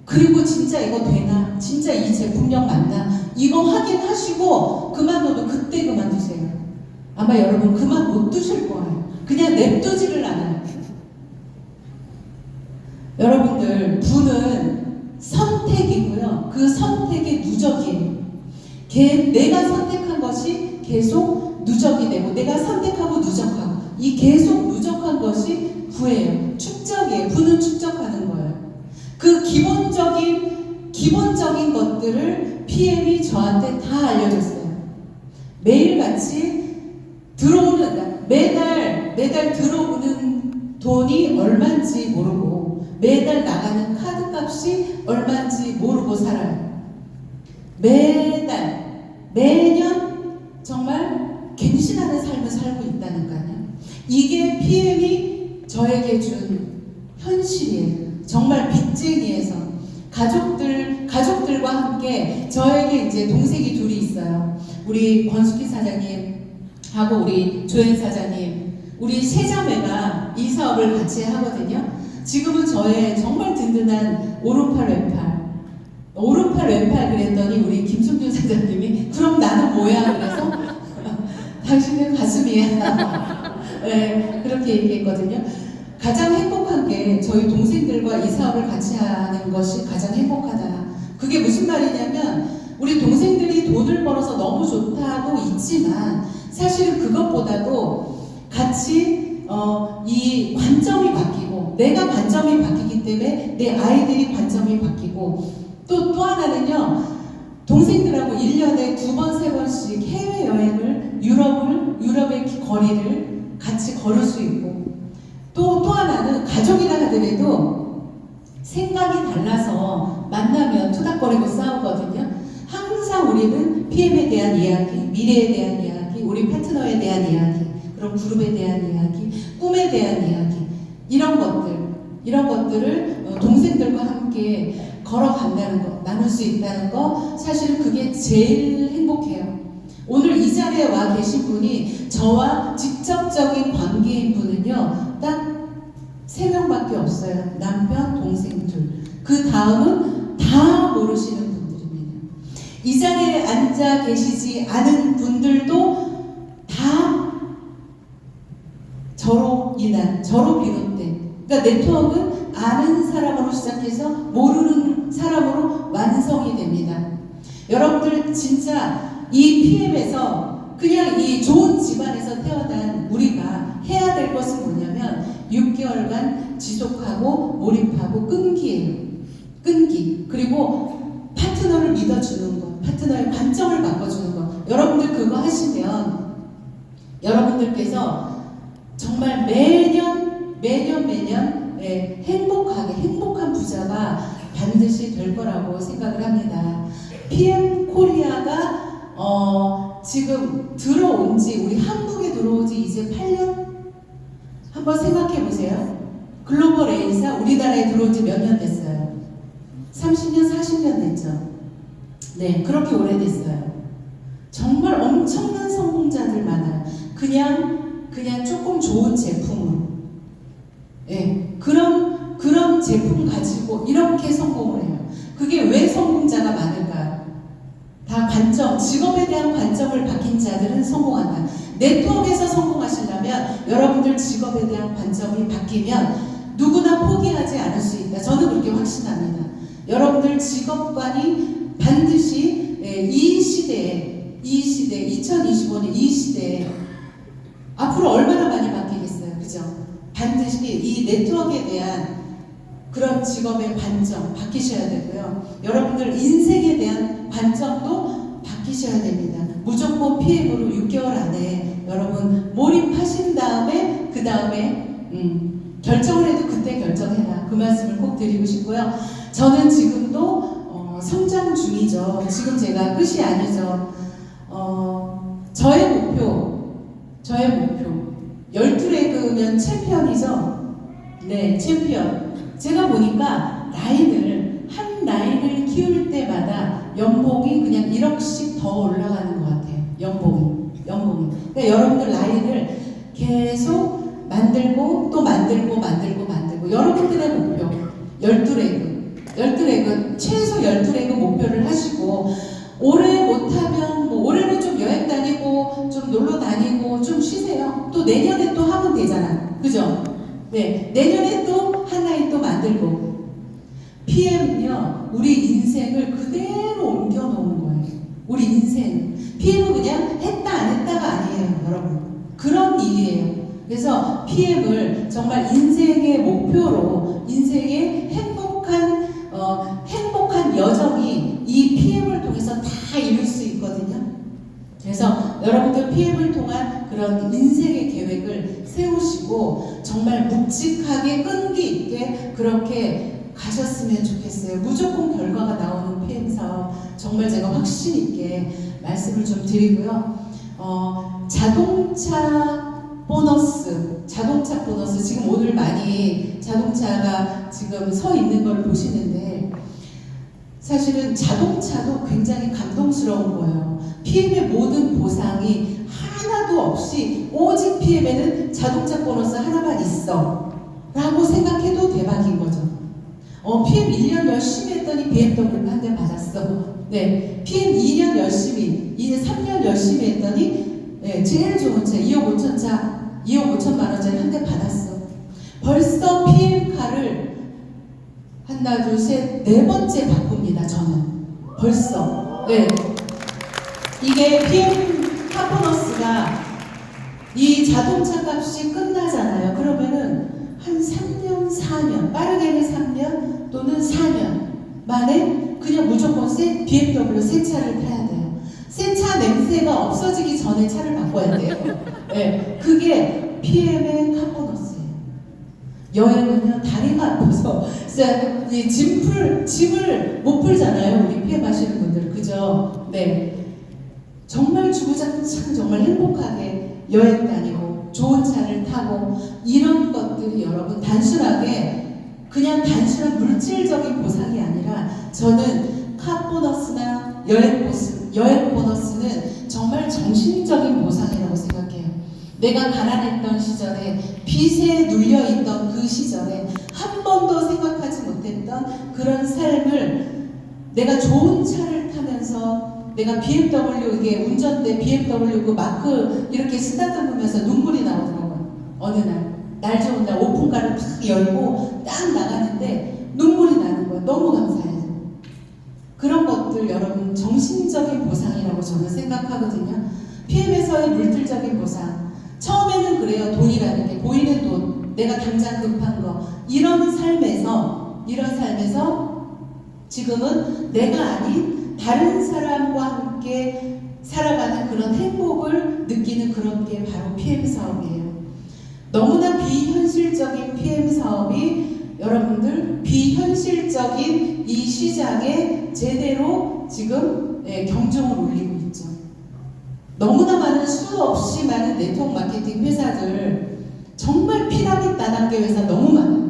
그리고 진짜 이거 되나? 진짜 이 제품력 맞나? 이거 확인하시고 그만둬도 그때 그만두세요. 아마 여러분 그만 못 두실 거예요. 그냥 냅두지를 않아요. 여러분들 부는 선택이고요. 그 선택의 누적이에요. 내가 선택한 것이 계속 누적이 되고 내가 선택하고 누적하고 이 계속 누적한 것이 부예요. 축적이에요. 부는 축적하는 거예요. 그 기본적인 것들을 PM이 저한테 다 알려줬어요. 매일같이 매달 들어오는 돈이 얼마인지 모르고 매달 나가는 카드 값이 얼마인지 모르고 살아요. 매년 정말 갱신하는 삶을 살고 있다는 거예요. 이게 PM이 저에게 준 현실이에요. 정말 빚쟁이에서 가족들과 함께 저에게 이제 동생이 둘이 있어요. 우리 권숙희 사장님하고 우리 조현 사장님, 우리 세 자매가 이 사업을 같이 하거든요. 지금은 저의 정말 든든한 오른팔 왼팔 그랬더니 우리 김승준 사장님이 그럼 나는 뭐야? 그래서 당신은 가슴이야. 네, 그렇게 얘기했거든요. 가장 행복한 게 저희 동생들과 이 사업을 같이 하는 것이 가장 행복하다. 그게 무슨 말이냐면 우리 동생들이 돈을 벌어서 너무 좋다도 있지만 사실은 그것보다도 같이 이 관점이 바뀌고 내가 관점이 바뀌기 때문에 내 아이들이 관점이 바뀌고 또 하나는요. 동생들하고 1년에 2번, 3번씩 해외여행을 유럽의 거리를 같이 걸을 수 있고 또 하나는 가족이라 하더라도 생각이 달라서 만나면 투닥거리고 싸우거든요. 항상 우리는 PM에 대한 이야기, 미래에 대한 이야기, 우리 파트너에 대한 이야기, 그런 그룹에 대한 이야기, 꿈에 대한 이야기 이런 것들을 동생들과 함께 걸어간다는 거, 나눌 수 있다는 거 사실은 그게 제일 행복해요. 오늘 이 자리에 와 계신 분이 저와 직접적인 관계인 분은요. 딱 3명밖에 없어요. 남편, 동생 둘. 그 다음은 다 모르시는 분들입니다. 이 자리에 앉아 계시지 않은 분들도 다 저로 비롯된. 그러니까 네트워크는 아는 사람으로 시작해서 모르는 사람으로 완성이 됩니다. 여러분들 진짜 이 PM에서 그냥 이 좋은 집안에서 태어난 우리가 해야 될 것은 뭐냐면 6개월간 지속하고 몰입하고 끈기예요. 끈기. 그리고 파트너를 믿어주는 것, 파트너의 관점을 바꿔주는 것. 여러분들 그거 하시면 여러분들께서 정말 매년 행복한 부자가 반드시 될 거라고 생각을 합니다. PM 코리아가 지금 들어온 지, 우리 한국에 들어온 지 이제 8년? 한번 생각해 보세요. 글로벌 A사 우리나라에 들어온 지 몇 년 됐어요? 30년, 40년 됐죠. 네, 그렇게 오래됐어요. 정말 엄청난 성공자들 많아요. 그냥 조금 좋은 제품으로. 네, 그런 제품 가지고 이렇게 성공을 해요. 그게 왜 성공자가 많을까? 다 관점, 직업에 대한 관점을 바뀐 자들은 성공한다. 네트워크에서 성공하시려면 여러분들 직업에 대한 관점이 바뀌면 누구나 포기하지 않을 수 있다. 저는 그렇게 확신합니다. 여러분들 직업관이 반드시 이 시대에 2025년 이 시대에 앞으로 얼마나 많이 바뀌겠어요. 그죠? 반드시 이 네트워크에 대한 그런 직업의 관점 바뀌셔야 되고요. 여러분들 인생에 대한 관점도 바뀌셔야 됩니다. 무조건 PM으로 6개월 안에 여러분 몰입하신 다음에 그 다음에 결정을 해도 그때 결정해라. 그 말씀을 꼭 드리고 싶고요. 저는 지금도 성장 중이죠. 지금 제가 끝이 아니죠. 저의 목표 12레그면 챔피언이죠. 네, 챔피언. 제가 보니까 한 라인을 키울 때마다 연봉이 그냥 1억씩 더 올라가는 것 같아요. 연봉이. 그러니까 여러분들 라인을 계속 만들고 또 만들고 여러분들의 목표 12레그 최소 12레그 목표를 하시고 올해 못하면 올해는 좀 여행 다니고 좀 놀러 다니고 좀 쉬세요. 또 내년에 또 하면 되잖아. 그죠? 네, 내년에 또 한 라인 또 만들고. PM은요, 우리 인생을 그대로 옮겨 놓은 거예요. 우리 인생. PM은 그냥 했다 안 했다가 아니에요, 여러분. 그런 일이에요. 그래서 PM을 정말 인생의 목표로, 인생의 행복한 여정이 이 PM을 통해서 다 이룰 수 있거든요. 그래서 여러분들 PM을 통한 그런 인생의 계획을 세우시고 정말 묵직하게 끈기 있게 그렇게 가셨으면 좋겠어요. 무조건 결과가 나오는 PM 사업 정말 제가 확신 있게 말씀을 좀 드리고요. 자동차 보너스 지금 오늘 많이 자동차가 지금 서 있는 걸 보시는데 사실은 자동차도 굉장히 감동스러운 거예요. PM의 모든 보상이 하나도 없이 오직 PM에는 자동차 보너스 하나만 있어 라고 생각해도 대박인 거죠. PM 1년 열심히 했더니 BMW 한 대 받았어. 네, PM 2년 열심히, 이제 3년 열심히 했더니 제일 좋은 차 2억 5천만 원짜리 한 대 받았어. 벌써 PM카를 하나, 둘, 셋, 네 번째 바꿉니다. 저는 벌써. 네, 이게 PM 카보너스가 이 자동차 값이 끝나잖아요. 그러면은 한 3년, 4년, 빠르게는 3년 또는 4년 만에 그냥 무조건 BMW 새 차를 타야 돼요. 새 차 냄새가 없어지기 전에 차를 바꿔야 돼요. 네, 그게 PM의 카보너스예요. 여행은요, 다리가 아파서 짐을 못 풀잖아요. 우리 PM 하시는 분들, 그죠? 네. 정말 주구장창 정말 행복하게 여행 다니고 좋은 차를 타고 이런 것들이 여러분 그냥 단순한 물질적인 보상이 아니라 저는 카 보너스나 여행 보너스는 정말 정신적인 보상이라고 생각해요. 내가 가난했던 시절에 빚에 눌려있던 그 시절에 한 번도 생각하지 못했던 그런 삶을 내가 좋은 차를 타면서 내가 BMW 이게 운전대 BMW 그 마크 이렇게 쓰다듬으면서 눈물이 나오더라고요. 어느 날 좋은 날 오픈카를 탁 열고 딱 나가는데 눈물이 나는 거예요. 너무 감사해요. 그런 것들 여러분 정신적인 보상이라고 저는 생각하거든요. PM에서의 물질적인 보상. 처음에는 그래요. 돈이라는 게 보이는 돈, 내가 당장 급한 거 이런 삶에서 지금은 내가 아닌 다른 사람과 함께 살아가는 그런 행복을 느끼는 그런 게 바로 PM 사업이에요. 너무나 비현실적인 PM 사업이 여러분들 비현실적인 이 시장에 제대로 지금 경종을 울리고 있죠. 너무나 많은 수 없이 많은 네트워크 마케팅 회사들, 정말 피라미드 다단계 회사 너무 많아요.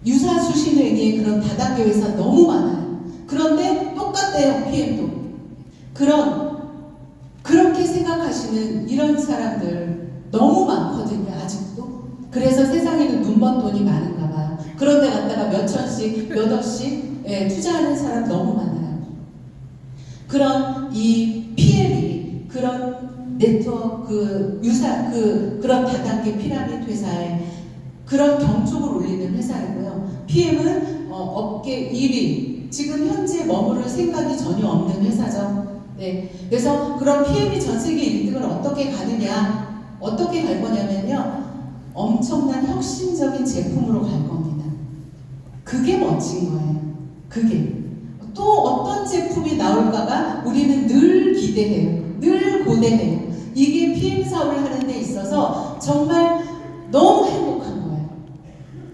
유사수신회계의 그런 다단계 회사 너무 많아요. 그런데 똑같대요, PM도. 그렇게 생각하시는 이런 사람들 너무 많거든요, 아직도. 그래서 세상에는 눈먼 돈이 많은가 봐요. 그런데 갔다가 몇 천씩, 몇 억씩 투자하는 사람 너무 많아요. 그런 이 PM이 그런 네트워크 그런 다단계 피라미드 회사에 그런 경촉을 울리는 회사이고요. PM은 업계 1위, 지금 현재 머무를 생각이 전혀 없는 회사죠. 네, 그래서 그런 PM이 전 세계 1등을 어떻게 가느냐, 어떻게 갈 거냐면요, 엄청난 혁신적인 제품으로 갈 겁니다. 그게 멋진 거예요. 그게 또 어떤 제품이 나올까가 우리는 늘 기대해요. 늘 고대해요. 이게 PM 사업을 하는 데 있어서 정말 너무 행복한 거예요.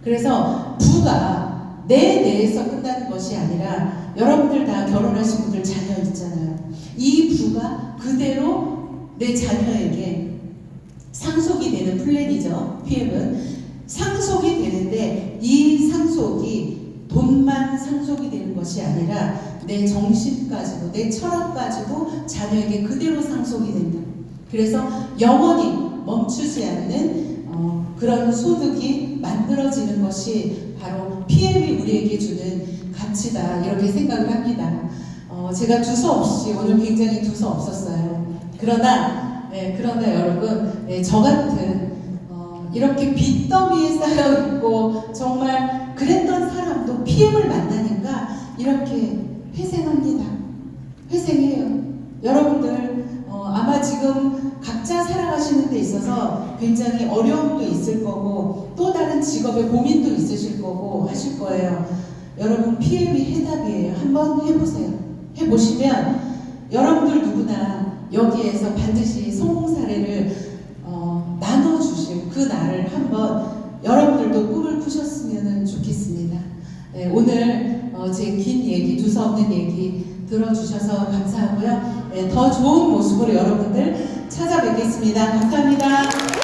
그래서 부가 내 내에서 끝나는 것이 아니라, 여러분들 다 결혼하신 분들 자녀 있잖아요. 이 부가 그대로 내 자녀에게 상속이 되는 플랜이죠. PM은 상속이 되는데, 이 상속이 돈만 상속이 되는 것이 아니라 내 정신까지도, 내 철학까지도 자녀에게 그대로 상속이 된다. 그래서 영원히 멈추지 않는 그런 소득이 만들어지는 것이 바로 PM이 우리에게 주는 가치다, 이렇게 생각을 합니다. 제가 두서없이 오늘 굉장히 두서없었어요. 그러나 여러분, 저 같은 이렇게 빚더미에 쌓여있고 정말 그랬던 사람도 PM을 만나니까 이렇게 회생합니다. 회생해요. 여러분들 아마 지금 각자 살아가시는 데 있어서 굉장히 어려움도 있을 거고, 또 다른 직업에 고민도 있으실 거고 하실 거예요. 여러분, PM이 해답이에요. 한번 해보세요. 해보시면 여러분들 누구나 여기에서 반드시 성공 사례를 나눠주실 그 날을 한번 여러분들도 꿈을 꾸셨으면 좋겠습니다. 네, 오늘 제 긴 얘기, 두서없는 얘기 들어주셔서 감사하고요. 네, 더 좋은 모습으로 여러분들 찾아뵙겠습니다. 감사합니다.